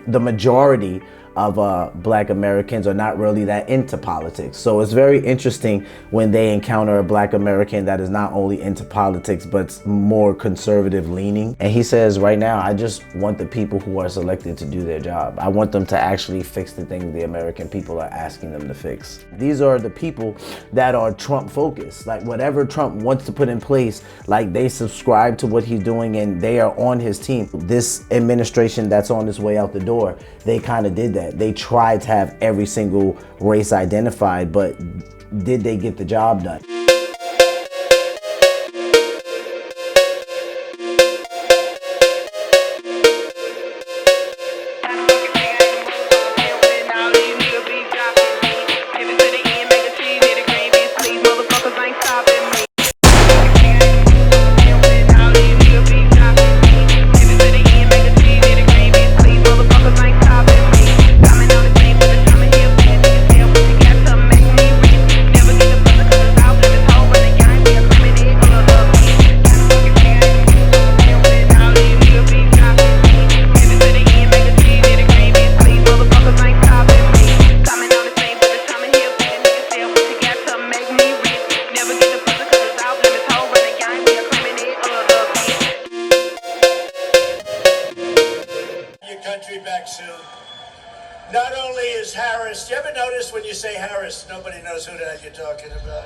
the majority of black Americans are not really that into politics. So it's very interesting when they encounter a black American that is not only into politics but more conservative leaning. And he says, right now, I just want the people who are selected to do their job. I want them to actually fix the things the American people are asking them to fix. These are the people that are Trump focused. Like whatever Trump wants to put in place, like they subscribe to what he's doing and they are on his team. This administration that's on its way out the door, they kind of did that. They tried to have every single race identified, but did they get the job done? Back soon. Not only is Harris, you ever notice when you say Harris, nobody knows who the hell you're talking about?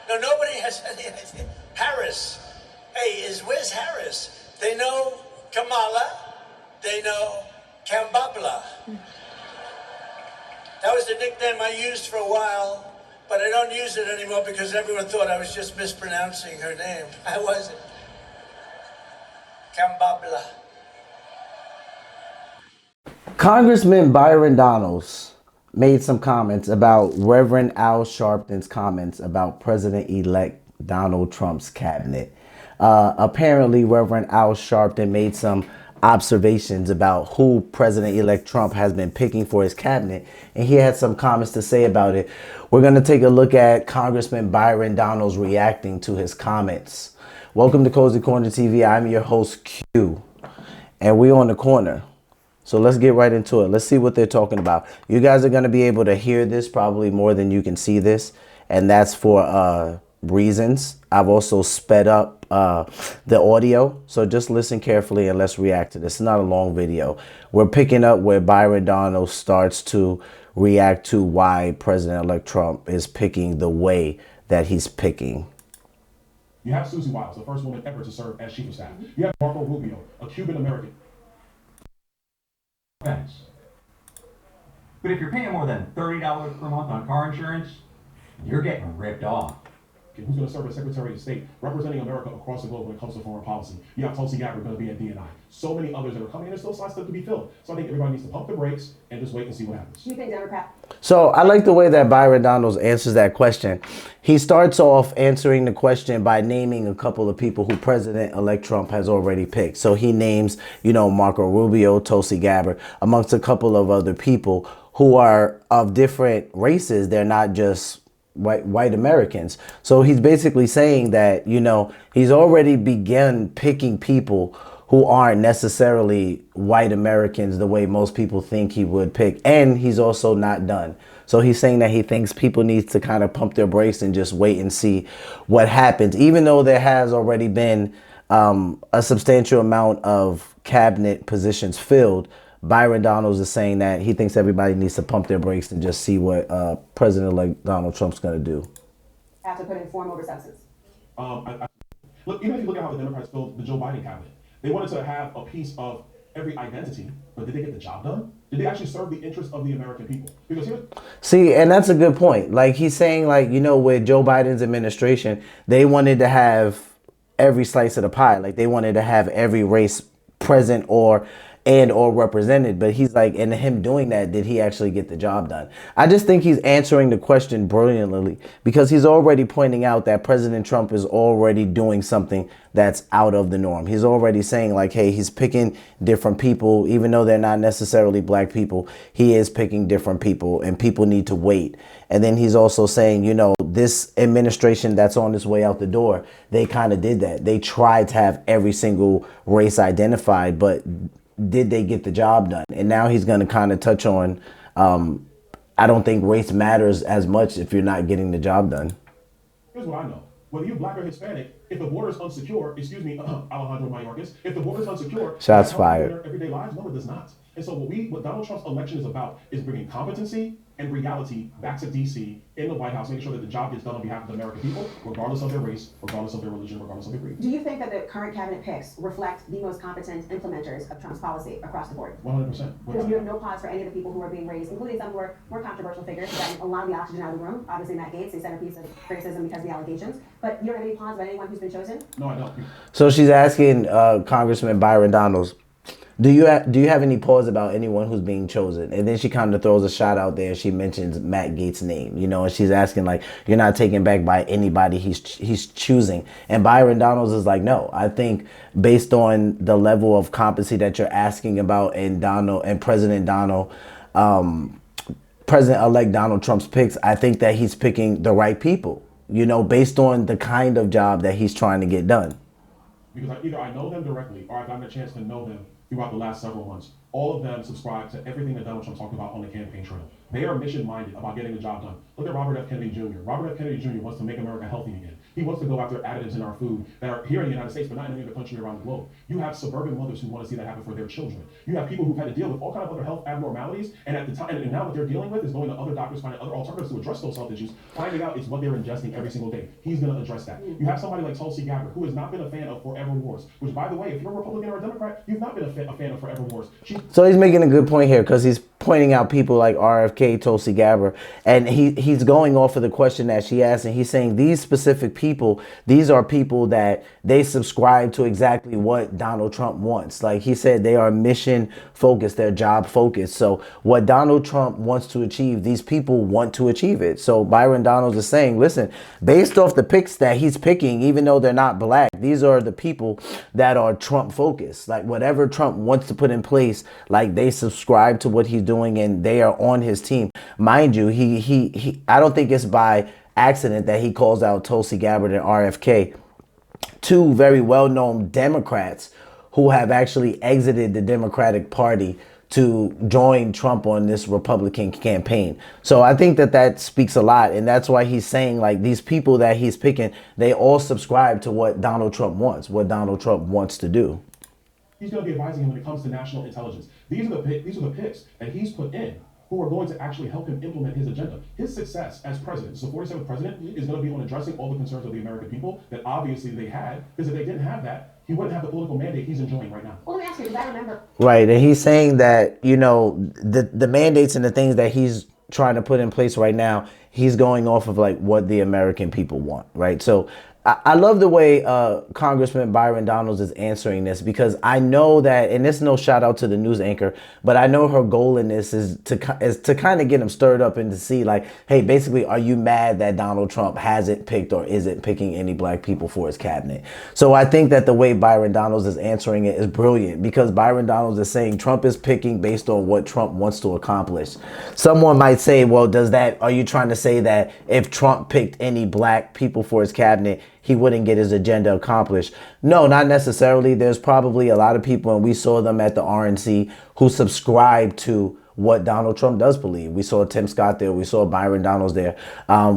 No, nobody has any idea. Harris. Hey, where's Harris? They know Kamala. They know Kambabla. That was the nickname I used for a while, but I don't use it anymore because everyone thought I was just mispronouncing her name. I wasn't. Kambabla. Congressman Byron Donald made some comments about Reverend Al Sharpton's comments about President-elect Donald Trump's cabinet. Apparently, Reverend Al Sharpton made some observations about who President-elect Trump has been picking for his cabinet, and he had some comments to say about it. We're going to take a look at Congressman Byron Donald reacting to his comments. Welcome to CozyCorner TV. I'm your host, Q, and we're on the corner. So let's get right into it. Let's see what they're talking about. You guys are going to be able to hear this probably more than you can see this. And that's for reasons. I've also sped up the audio. So just listen carefully and let's react to this. It's not a long video. We're picking up where Byron Donald starts to react to why President-elect Trump is picking the way that he's picking. You have Susie Wiles, the first woman ever to serve as chief of staff. You have Marco Rubio, a Cuban-American. But if you're paying more than $30 per month on car insurance, you're getting ripped off. Who's going to serve as Secretary of State, representing America across the globe when it comes to foreign policy? You have Tulsi Gabbard going to be at DNI. So many others that are coming, and there's still slots to be filled. So I think everybody needs to pump the brakes and just wait and see what happens. Do you think Democrat? So I like the way that Byron Donald answers that question. He starts off answering the question by naming a couple of people who President-elect Trump has already picked. So he names, Marco Rubio, Tulsi Gabbard, amongst a couple of other people who are of different races. They're not just white Americans. So he's basically saying that, he's already begun picking people who aren't necessarily white Americans the way most people think he would pick. And he's also not done. So he's saying that he thinks people need to kind of pump their brakes and just wait and see what happens, even though there has already been a substantial amount of cabinet positions filled. Byron Donald is saying that he thinks everybody needs to pump their brakes and just see what President-elect Donald Trump's going to do. Have to put in form over substance. Look, even if you look at how the Democrats filled the Joe Biden cabinet, they wanted to have a piece of every identity, but did they get the job done? Did they actually serve the interests of the American people? Because see, and that's a good point. Like he's saying, with Joe Biden's administration, they wanted to have every slice of the pie. Like they wanted to have every race present or represented, but he's like, in him doing that, did he actually get the job done? I just think he's answering the question brilliantly because he's already pointing out that President Trump is already doing something that's out of the norm. He's already saying hey, he's picking different people, even though they're not necessarily black people. He is picking different people and people need to wait. And then he's also saying, this administration that's on its way out the door, they kind of did that. They tried to have every single race identified, but did they get the job done? And now he's going to kind of touch on, I don't think race matters as much if you're not getting the job done. Here's what I know. Whether you're black or Hispanic, if the border is unsecure, excuse me, Alejandro Mayorkas, if the border is unsecure, shots fired. Their everyday lives, no, it does not. And so what Donald Trump's election is about is bringing competency and reality back to D.C. in the White House, making sure that the job gets done on behalf of the American people, regardless of their race, regardless of their religion, regardless of their creed. Do you think that the current cabinet picks reflect the most competent implementers of Trump's policy across the board? 100%. Because you have no pause for any of the people who are being raised, including some who are more controversial figures who got a lot of the oxygen out of the room. Obviously, Matt Gaetz, the centerpiece of criticism because of the allegations. But you don't have any pause about anyone who's been chosen? No, I don't. So she's asking Congressman Byron Donald, do you have any pause about anyone who's being chosen? And then she kind of throws a shot out there. She mentions Matt Gaetz' name, you know, and she's asking like, you're not taken back by anybody he's choosing. And Byron Donald is like, no, I think based on the level of competency that you're asking about and President-elect Donald Trump's picks, I think that he's picking the right people, you know, based on the kind of job that he's trying to get done. Because either I know them directly or I've gotten a chance to know them throughout the last several months. All of them subscribe to everything that Donald Trump talked about on the campaign trail. They are mission-minded about getting the job done. Look at Robert F. Kennedy Jr. Robert F. Kennedy Jr. wants to make America healthy again. He wants to go after additives in our food that are here in the United States, but not in any other country around the globe. You have suburban mothers who want to see that happen for their children. You have people who've had to deal with all kinds of other health abnormalities, and at the time, and now what they're dealing with is going to other doctors, finding other alternatives to address those health issues, finding out it's what they're ingesting every single day. He's going to address that. You have somebody like Tulsi Gabbard, who has not been a fan of forever wars, which, by the way, if you're a Republican or a Democrat, you've not been a fan of forever wars. So he's making a good point here because he's pointing out people like RFK, Tulsi Gabbard, and he's going off of the question that she asked, and he's saying these specific people, these are people that they subscribe to exactly what Donald Trump wants. Like he said, they are mission focused, they're job focused. So what Donald Trump wants to achieve, these people want to achieve it. So Byron Donald is saying, listen, based off the picks that he's picking, even though they're not black, these are the people that are Trump focused. Like whatever Trump wants to put in place, like they subscribe to what he's doing and they are on his team. Mind you, I don't think it's by accident that he calls out Tulsi Gabbard and RFK, two very well-known Democrats who have actually exited the Democratic Party to join Trump on this Republican campaign. So I think that speaks a lot. And that's why he's saying like these people that he's picking, they all subscribe to what Donald Trump wants, what Donald Trump wants to do. He's going to be advising him when it comes to national intelligence. These are the picks that he's put in who are going to actually help him implement his agenda. His success as president, the 47th president, is going to be on addressing all the concerns of the American people that obviously they had, because if they didn't have that, he wouldn't have the political mandate he's enjoying right now. Well, let me ask you, because I remember. Right, and he's saying that, you know, the mandates and the things that he's trying to put in place right now, he's going off of like what the American people want, right? So I love the way Congressman Byron Donald is answering this, because I know that, and this is no shout out to the news anchor, but I know her goal in this is to kind of get him stirred up and to see like, hey, basically, are you mad that Donald Trump hasn't picked or isn't picking any black people for his cabinet? So I think that the way Byron Donald is answering it is brilliant, because Byron Donald is saying Trump is picking based on what Trump wants to accomplish. Someone might say, well, are you trying to say that if Trump picked any black people for his cabinet, he wouldn't get his agenda accomplished? No, not necessarily. There's probably a lot of people, and we saw them at the RNC, who subscribe to what Donald Trump does believe. We saw Tim Scott there. We saw Byron Donald there.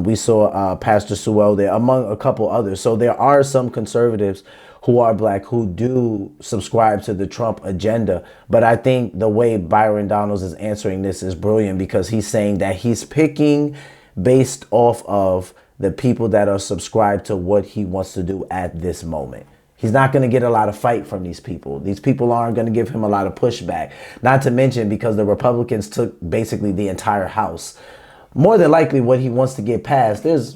We saw Pastor Sewell there, among a couple others. So there are some conservatives who are black who do subscribe to the Trump agenda. But I think the way Byron Donald is answering this is brilliant, because he's saying that he's picking based off of the people that are subscribed to what he wants to do at this moment. He's not going to get a lot of fight from these people. These people aren't going to give him a lot of pushback. Not to mention because the Republicans took basically the entire House. More than likely what he wants to get passed, there's,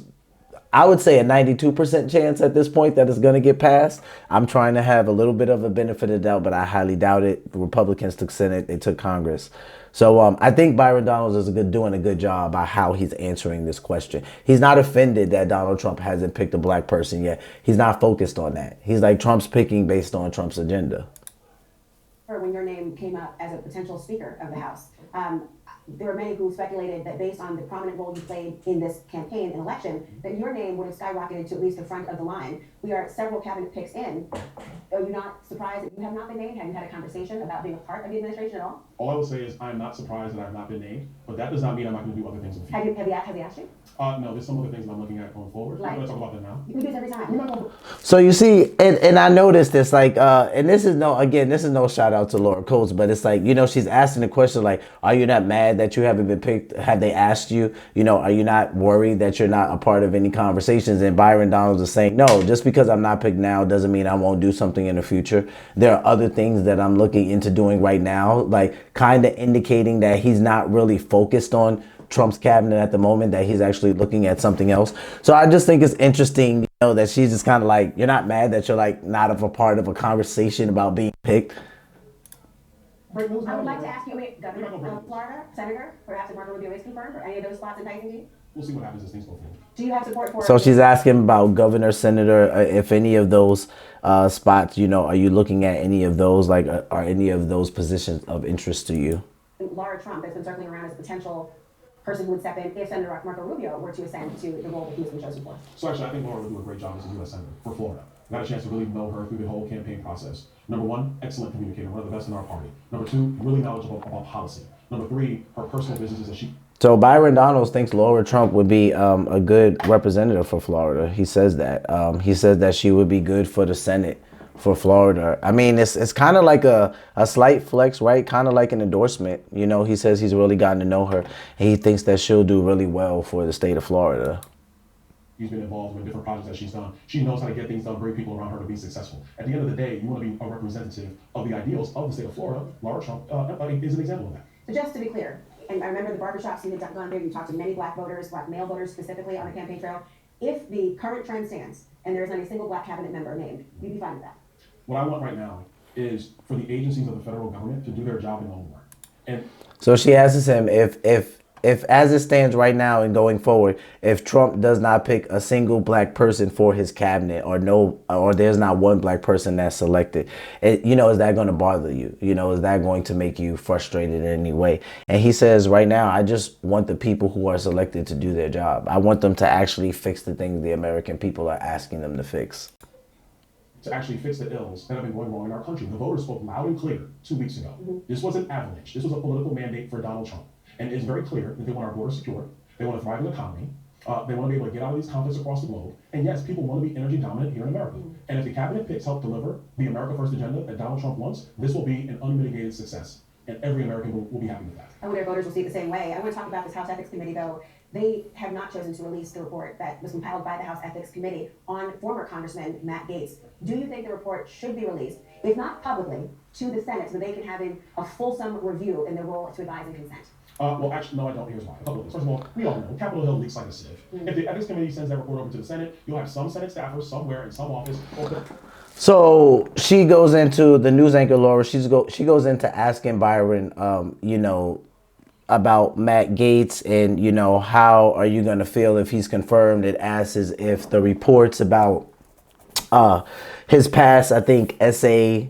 I would say, a 92% chance at this point that it's going to get passed. I'm trying to have a little bit of a benefit of doubt, but I highly doubt it. The Republicans took Senate, they took Congress. So I think Byron Donald is doing a good job by how he's answering this question. He's not offended that Donald Trump hasn't picked a black person yet. He's not focused on that. He's like, Trump's picking based on Trump's agenda. When your name came up as a potential Speaker of the House, there were many who speculated that based on the prominent role you played in this campaign and election, that your name would have skyrocketed to at least the front of the line. We are several cabinet picks in. Are you not surprised that you have not been named? Have you had a conversation about being a part of the administration at all? All I will say is I'm not surprised that I've not been named, but that does not mean I'm not going to do other things in the future. Have they asked you? No, there's some other things that I'm looking at going forward. Like, I'm going to talk about them now. You can do this every time. So you see, and I noticed this, like, and this is no shout out to Laura Coates, but it's like, you know, she's asking the question like, are you not mad that you haven't been picked? Have they asked you, you know, are you not worried that you're not a part of any conversations? And Byron Donald is saying, no, just because I'm not picked now doesn't mean I won't do something in the future. There are other things that I'm looking into doing right now, like kind of indicating that he's not really focused on Trump's cabinet at the moment, that he's actually looking at something else. So I just think it's interesting, you know, that she's just kind of like, you're not mad that you're like not a part of a conversation about being picked. I would like to ask you, Governor of Florida, Senator, perhaps if Marco Rubio is confirmed, or any of those spots enticing to you? We'll see what happens as things go forward. Do you have support for? So she's asking about governor, senator, if any of those spots, you know, are you looking at any of those, like, are any of those positions of interest to you? Laura Trump has been circling around as a potential person who would step in if Senator Marco Rubio were to ascend to the role that he's been chosen for. So actually, I think Laura would do a great job as a U.S. Senator for Florida. I got a chance to really know her through the whole campaign process. Number one, excellent communicator, one of the best in our party. Number two, really knowledgeable about policy. Number three, her personal business is that she... So Byron Donald thinks Laura Trump would be a good representative for Florida. He says that. He says that she would be good for the Senate for Florida. I mean, it's kind of like a slight flex, right? Kind of like an endorsement. You know, he says he's really gotten to know her, and he thinks that she'll do really well for the state of Florida. She's been involved with different projects that she's done. She knows how to get things done, bring people around her to be successful. At the end of the day, you want to be a representative of the ideals of the state of Florida. Laura Trump is an example of that. So just to be clear, and I remember the barbershops you had gone there, you talked to many black voters, black male voters specifically on the campaign trail. If the current trend stands and there is not a single black cabinet member named, you'd be fine with that? What I want right now is for the agencies of the federal government to do their job and no more. And so she asks him if as it stands right now and going forward, if Trump does not pick a single black person for his cabinet, or there's not one black person that's selected, you know, is that going to bother you? You know, is that going to make you frustrated in any way? And he says right now, I just want the people who are selected to do their job. I want them to actually fix the things the American people are asking them to fix. To actually fix the ills that have been going wrong in our country. The voters spoke loud and clear 2 weeks ago. This was an avalanche. This was a political mandate for Donald Trump. And it's very clear that they want our borders secure. They want a thriving economy. They want to be able to get out of these conflicts across the globe. And yes, people want to be energy dominant here in America. And if the cabinet picks help deliver the America First agenda that Donald Trump wants, this will be an unmitigated success. And every American will be happy with that. I hope their voters will see it the same way. I want to talk about this House Ethics Committee, though. They have not chosen to release the report that was compiled by the House Ethics Committee on former Congressman Matt Gaetz. Do you think the report should be released, if not publicly, to the Senate so that they can have a fulsome review in their role to advise and consent? Well, actually, no, I don't. Here's why. A couple of things. First of all, we all know Capitol Hill leaks like a sieve. If the Ethics Committee sends that report over to the Senate, you'll have some Senate staffers somewhere in some office. So she goes into the news anchor Laura. She goes into asking Byron, you know, about Matt Gaetz and, you know, how are you going to feel if he's confirmed? It asks if the reports about his past, I think, essay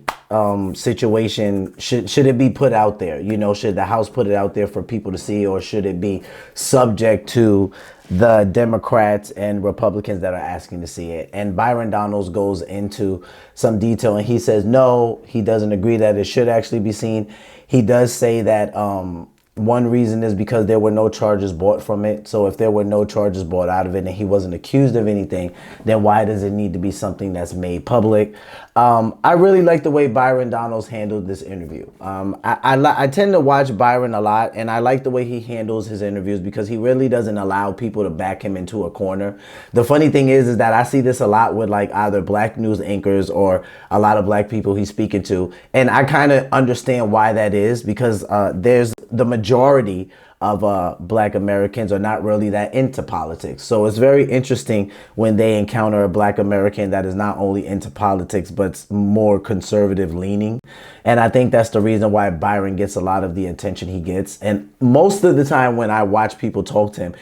situation, should it be put out there? You know, should the House put it out there for people to see, or should it be subject to the Democrats and Republicans that are asking to see it? And Byron Donald goes into some detail, and he says no, he doesn't agree that it should actually be seen. He does say that one reason is because there were no charges brought from it. So if there were no charges brought out of it and he wasn't accused of anything, then why does it need to be something that's made public? I really like the way Byron Donald handled this interview. I tend to watch Byron a lot, and I like the way he handles his interviews because he really doesn't allow people to back him into a corner. The funny thing is that I see this a lot with like either black news anchors or a lot of black people he's speaking to. And I kind of understand why that is, because there's the majority of black Americans are not really that into politics. So it's very interesting when they encounter a black American that is not only into politics, but more conservative leaning. And I think that's the reason why Byron gets a lot of the attention he gets. And most of the time when I watch people talk to him,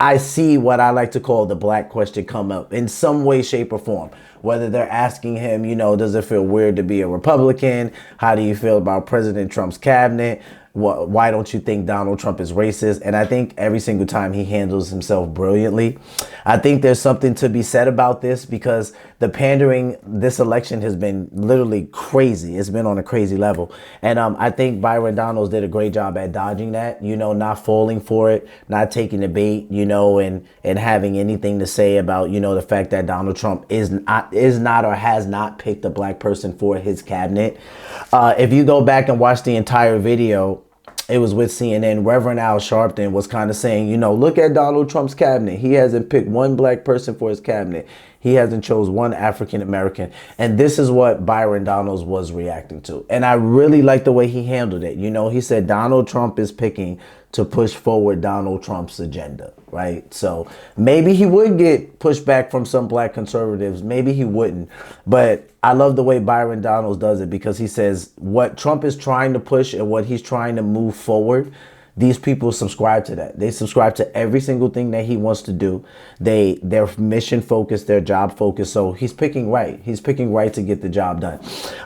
I see what I like to call the black question come up in some way, shape, or form. Whether they're asking him, you know, does it feel weird to be a Republican? How do you feel about President Trump's cabinet? Why don't you think Donald Trump is racist? And I think every single time he handles himself brilliantly. I think there's something to be said about this because the pandering this election has been literally crazy. It's been on a crazy level. And I think Byron Donalds did a great job at dodging that, you know, not falling for it, not taking the bait, you know, and having anything to say about, you know, the fact that Donald Trump is not or has not picked a black person for his cabinet. If you go back and watch the entire video, it was with CNN. Reverend Sharpton was kind of saying, you know, look at Donald Trump's cabinet. He hasn't picked one black person for his cabinet. He hasn't chose one African American. And this is what Byron Donalds was reacting to. And I really like the way he handled it. You know, he said Donald Trump is picking to push forward Donald Trump's agenda, right? So maybe he would get pushback from some black conservatives. Maybe he wouldn't. But I love the way Byron Donalds does it because he says what Trump is trying to push and what he's trying to move forward, these people subscribe to that. They subscribe to every single thing that he wants to do. They're mission focused, they're job focused. So he's picking right. He's picking right to get the job done.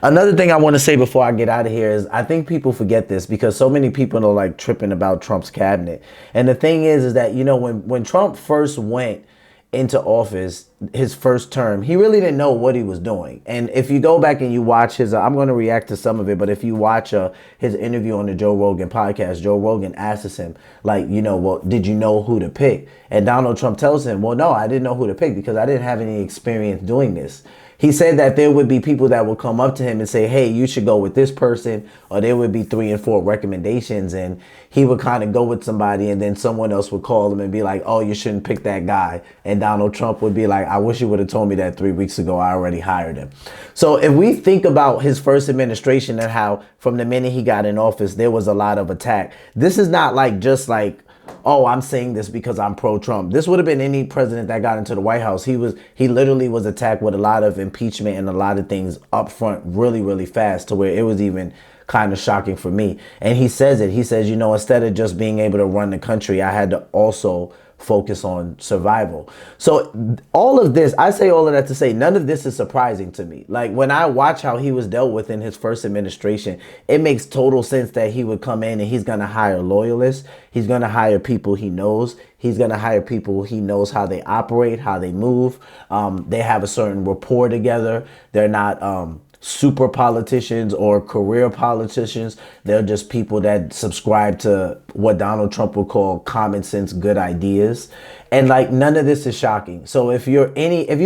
Another thing I want to say before I get out of here is I think people forget this because so many people are like tripping about Trump's cabinet. And the thing is that, you know, when Trump first went into office, his first term, he really didn't know what he was doing. And if you go back and you watch his, I'm going to react to some of it, but if you watch his interview on the Joe Rogan podcast, Joe Rogan asks him, like, you know, well, did you know who to pick? And Donald Trump tells him, well, no, I didn't know who to pick because I didn't have any experience doing this. He said that there would be people that would come up to him and say, hey, you should go with this person, or there would be 3 and 4 recommendations. And he would kind of go with somebody and then someone else would call him and be like, oh, you shouldn't pick that guy. And Donald Trump would be like, I wish you would have told me that 3 weeks ago. I already hired him. So if we think about his first administration and how from the minute he got in office, there was a lot of attack. This is not like just like, oh, I'm saying this because I'm pro-Trump. This would have been any president that got into the White House. He literally was attacked with a lot of impeachment and a lot of things up front really, really fast to where it was even kind of shocking for me. And he says it. He says, you know, instead of just being able to run the country, I had to also focus on survival. So all of this, I say all of that to say none of this is surprising to me. Like when I watch how he was dealt with in his first administration, it makes total sense that he would come in and he's going to hire loyalists. He's going to hire people he knows. He's going to hire people he knows how they operate, how they move. They have a certain rapport together. They're not super politicians or career politicians. They're just people that subscribe to what Donald Trump would call common sense, good ideas. And like none of this is shocking. So if you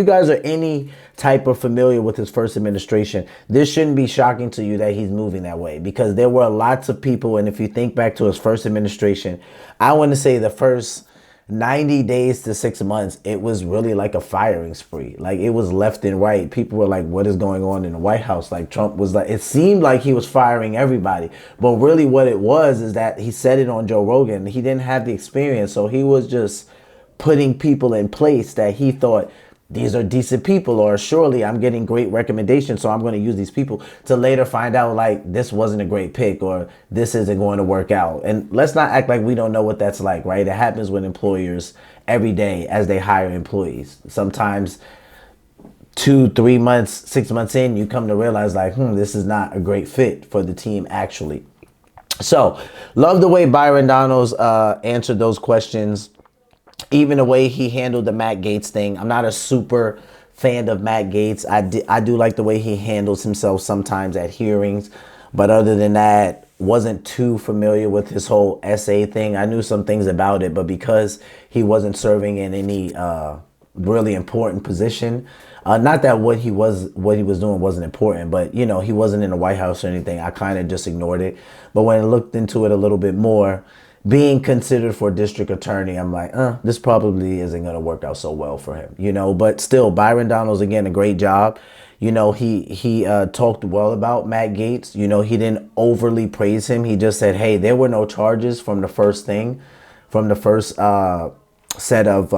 guys are any type of familiar with his first administration, this shouldn't be shocking to you that he's moving that way because there were lots of people. And if you think back to his first administration, I want to say the first 90 days to 6 months, it was really like a firing spree. Like it was left and right. People were like, what is going on in the White House? Like Trump was like, it seemed like he was firing everybody. But really what it was is that he said it on Joe Rogan. He didn't have the experience. So he was just putting people in place that he thought these are decent people, or surely I'm getting great recommendations, so I'm going to use these people, to later find out like this wasn't a great pick or this isn't going to work out. And let's not act like we don't know what that's like, right? It happens with employers every day as they hire employees. Sometimes 2, 3 months, 6 months in, you come to realize like, this is not a great fit for the team actually. So love the way Byron Donalds answered those questions. Even the way he handled the Matt Gaetz thing. I'm not a super fan of Matt Gaetz. I do like the way he handles himself sometimes at hearings. But other than that, wasn't too familiar with his whole essay thing. I knew some things about it, but because he wasn't serving in any really important position, not that what he was doing wasn't important, but you know, he wasn't in the White House or anything. I kind of just ignored it. But when I looked into it a little bit more, being considered for district attorney, I'm like, this probably isn't going to work out so well for him, you know. But still, Byron Donalds, again, a great job. You know, he talked well about Matt Gaetz. You know, he didn't overly praise him. He just said, hey, there were no charges from the first set of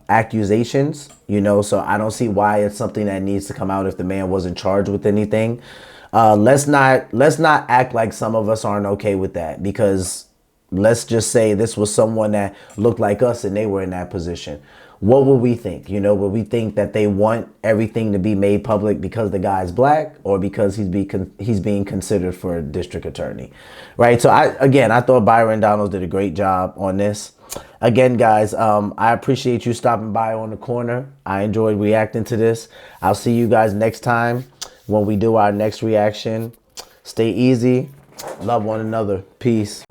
accusations, you know. So I don't see why it's something that needs to come out if the man wasn't charged with anything. Let's not act like some of us aren't okay with that, because let's just say this was someone that looked like us and they were in that position. what would we think? You know, would we think that they want everything to be made public because the guy's black, or because he's being considered for a district attorney, right? So I thought Byron Donald did a great job on this. Again, guys, I appreciate you stopping by on the corner. I enjoyed reacting to this. I'll see you guys next time when we do our next reaction. Stay easy. Love one another. Peace.